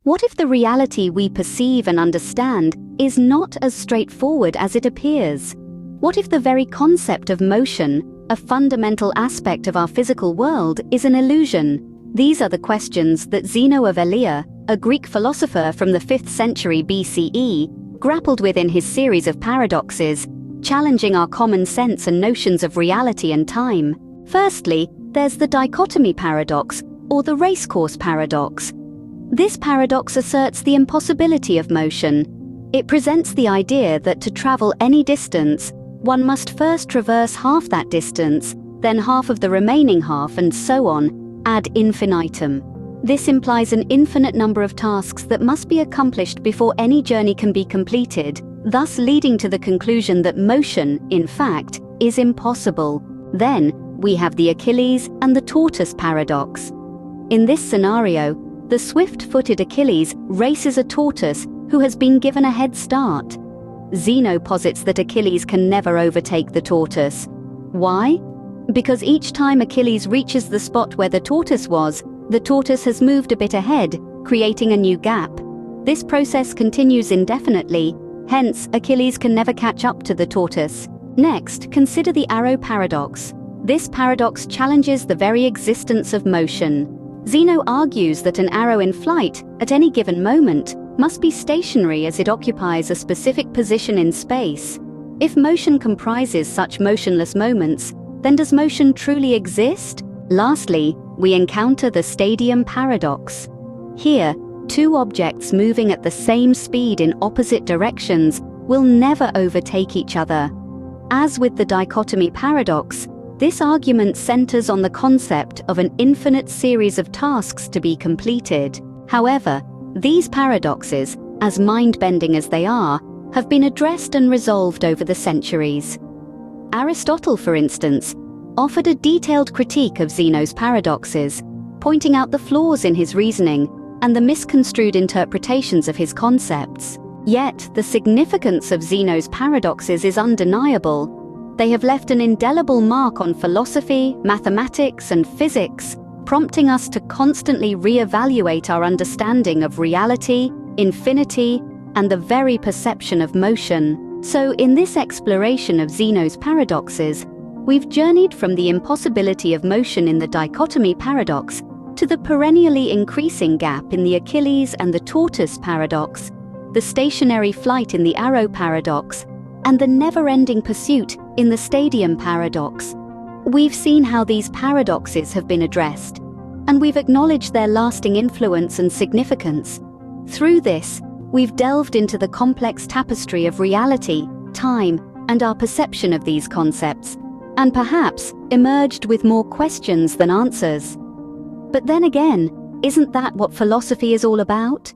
What if the reality we perceive and understand is not as straightforward as it appears? What if the very concept of motion, a fundamental aspect of our physical world, is an illusion? These are the questions that Zeno of Elea, a Greek philosopher from the 5th century BCE, grappled with in his series of paradoxes, challenging our common sense and notions of reality and time. Firstly, there's the dichotomy paradox, or the racecourse paradox. This paradox asserts the impossibility of motion. It presents the idea that to travel any distance, one must first traverse half that distance, then half of the remaining half, and so on, ad infinitum. This implies an infinite number of tasks that must be accomplished before any journey can be completed, thus leading to the conclusion that motion, in fact, is impossible. Then, we have the Achilles and the tortoise paradox. In this scenario, the swift-footed Achilles races a tortoise who has been given a head start. Zeno posits that Achilles can never overtake the tortoise. Why? Because each time Achilles reaches the spot where the tortoise was, the tortoise has moved a bit ahead, creating a new gap. This process continues indefinitely, hence Achilles can never catch up to the tortoise. Next, consider the arrow paradox. This paradox challenges the very existence of motion. Zeno argues that an arrow in flight, at any given moment, must be stationary as it occupies a specific position in space. If motion comprises such motionless moments, then does motion truly exist? Lastly, we encounter the stadium paradox. Here, two objects moving at the same speed in opposite directions will never overtake each other. As with the dichotomy paradox, this argument centers on the concept of an infinite series of tasks to be completed. However, these paradoxes, as mind-bending as they are, have been addressed and resolved over the centuries. Aristotle, for instance, offered a detailed critique of Zeno's paradoxes, pointing out the flaws in his reasoning and the misconstrued interpretations of his concepts. Yet, the significance of Zeno's paradoxes is undeniable. They have left an indelible mark on philosophy, mathematics, and physics, prompting us to constantly re-evaluate our understanding of reality, infinity, and the very perception of motion. So, in this exploration of Zeno's paradoxes, we've journeyed from the impossibility of motion in the dichotomy paradox to the perennially increasing gap in the Achilles and the tortoise paradox, the stationary flight in the arrow paradox, and the never-ending pursuit in the stadium paradox. We've seen how these paradoxes have been addressed, and we've acknowledged their lasting influence and significance. Through this, we've delved into the complex tapestry of reality, time, and our perception of these concepts, and perhaps emerged with more questions than answers. But then again, isn't that what philosophy is all about?